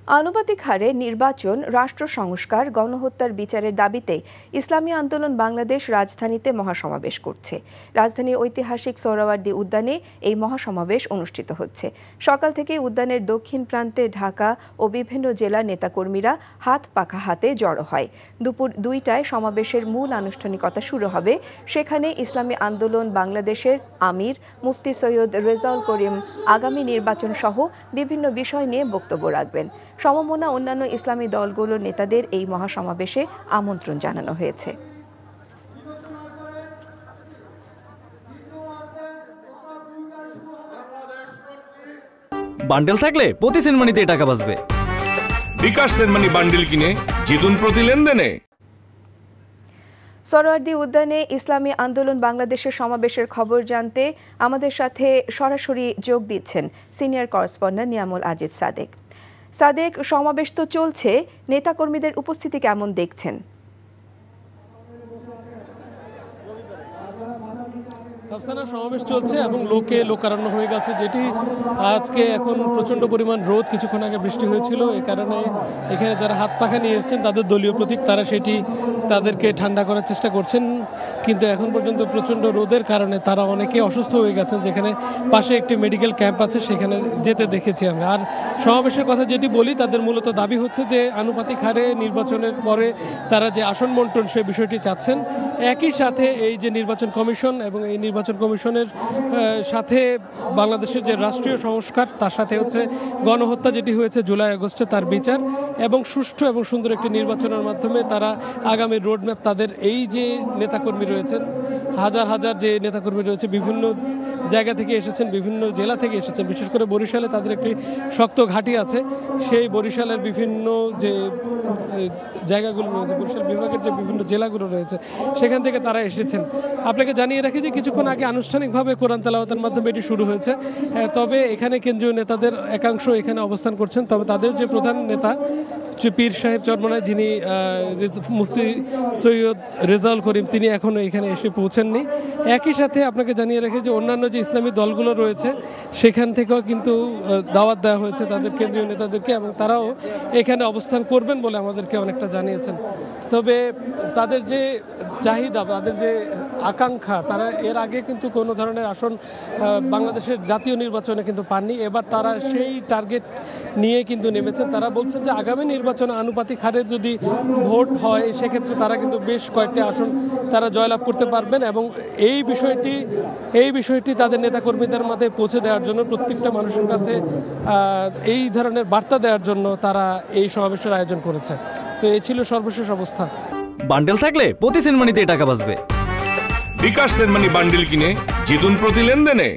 আনুপাতিক হারে নির্বাচন, রাষ্ট্র সংস্কার, গণহত্যার বিচারের দাবিতে ইসলামী আন্দোলন বাংলাদেশ রাজধানীতে মহাসমাবেশ করছে। রাজধানীর ঐতিহাসিক সোহরাওয়ার্দী উদ্যানে এই মহাসমাবেশ অনুষ্ঠিত হচ্ছে। সকাল থেকে উদ্যানের দক্ষিণ প্রান্তে ঢাকা ও বিভিন্ন জেলার নেতাকর্মীরা হাত পাখা হাতে জড়ো হয়। দুপুর 2টায় সমাবেশের মূল আনুষ্ঠানিকতা শুরু হবে। সেখানে ইসলামী আন্দোলন বাংলাদেশের আমির মুফতি সৈয়দ রেজাউল করিম আগামী নির্বাচন সহ বিভিন্ন বিষয় নিয়ে বক্তব্য রাখবেন। সমমনা অন্যান্য ইসলামী দলগুলোর নেতাদের এই মহাসমাবেশে আমন্ত্রণ জানানো হয়েছে। বান্ডেল থাকলে প্রতি সেনমানিতে টাকা বাঁচবে। বিকাশ সেনমানি বান্ডেল কিনে জিতুন প্রতি লেনদেনে। সোহরাওয়ার্দী উদ্যানে ইসলামী আন্দোলন বাংলাদেশের সমাবেশের খবর জানতে আমাদের সাথে সরাসরি যোগ দিচ্ছেন সিনিয়র করেসপন্ডেন্ট নিয়ামুল আজিজ সাদেক। সাদেক, সমাবেশ তো চলছে, নেতাকর্মীদের উপস্থিতি কেমন দেখছেন? সমাবেশ চলছে এবং লোকারণ্য হয়ে গেছে, যেটি আজকে এখন প্রচণ্ড পরিমাণ রোদ, কিছুক্ষণ আগে বৃষ্টি হয়েছিল। এই কারণে এখানে যারা হাত পাখা নিয়ে এসেছেন তাদের দলীয় প্রতীক, তারা সেটি তাদেরকে ঠান্ডা করার চেষ্টা করছেন। কিন্তু এখন পর্যন্ত প্রচণ্ড রোদের কারণে তারা অনেকে অসুস্থ হয়ে গেছেন। যেখানে পাশে একটি মেডিকেল ক্যাম্প আছে, সেখানে যেতে দেখেছি আমরা। আর সমাবেশের কথা যেটি বলি, তাদের মূলত দাবি হচ্ছে যে আনুপাতিক হারে নির্বাচনের পরে তারা যে আসন বন্টন, সেই বিষয়টি চাচ্ছেন। একই সাথে এই যে নির্বাচন কমিশন এবং এই নির্বাচন কমিশনের সাথে বাংলাদেশের যে রাষ্ট্রীয় সংস্কার, তার সাথে হচ্ছে গণহত্যা যেটি হয়েছে জুলাই আগস্টে, তার বিচার এবং সুষ্ঠু এবং সুন্দর একটি নির্বাচনের মাধ্যমে তারা আগামী রোডম্যাপ, তাদের এই যে নেতাকর্মী রয়েছেন, হাজার হাজার যে নেতাকর্মী রয়েছে, বিভিন্ন জায়গা থেকে এসেছেন, বিভিন্ন জেলা থেকে এসেছেন। বিশেষ করে বরিশালে তাদের একটি শক্ত ঘাঁটি আছে। সেই বরিশালের বিভিন্ন যে জায়গাগুলো রয়েছে, বরিশাল বিভাগের যে বিভিন্ন জেলাগুলো রয়েছে, সেখান থেকে তারা এসেছেন। আপনাকে জানিয়ে রাখি যে কিছুক্ষণ আগে আনুষ্ঠানিকভাবে কোরআন তেলাওয়াতের মাধ্যমে এটি শুরু হয়েছে। তবে এখানে কেন্দ্রীয় নেতাদের একাংশ এখানে অবস্থান করছেন। তবে তাদের যে প্রধান নেতা পীর সাহেব চরমনায়, যিনি মুফতি সৈয়দ রেজাউল করিম, তিনি এখনও এখানে এসে পৌঁছাননি। একই সাথে আপনাকে জানিয়ে রাখি যে অন্যান্য যে ইসলামী দলগুলো রয়েছে, সেখান থেকেও কিন্তু দাওয়াত দেওয়া হয়েছে তাদের কেন্দ্রীয় নেতাদেরকে, এবং তারাও এখানে অবস্থান করবেন বলে আমাদেরকে অনেকটা জানিয়েছেন। তবে তাদের যে চাহিদা, তাদের যে আকাঙ্ক্ষা, তারা এর আগে কিন্তু কোনো ধরনের আসন বাংলাদেশের জাতীয় নির্বাচনে কিন্তু পাননি। এবার তারা সেই টার্গেট নিয়ে কিন্তু নেমেছেন। তারা বলছেন যে আগামী নির্বাচনে আনুপাতিক হারে যদি ভোট হয়, সেক্ষেত্রে তারা কিন্তু বেশ কয়েকটি আসন তারা জয়লাভ করতে পারবেন। এবং এই বিষয়টি তাদের নেতাকর্মীদের মাঝে পৌঁছে দেওয়ার জন্য, প্রত্যেকটা মানুষের কাছে এই ধরনের বার্তা দেওয়ার জন্য তারা এই সমাবেশের আয়োজন করেছে। তো এই ছিল সর্বশেষ অবস্থা। বান্ডেল থাকলে প্রতি সেনমানিতে টাকা বাঁচবে। বিকাশ সেনমানি বান্ডেল কিনে জিতুন প্রতি লেনদেনে।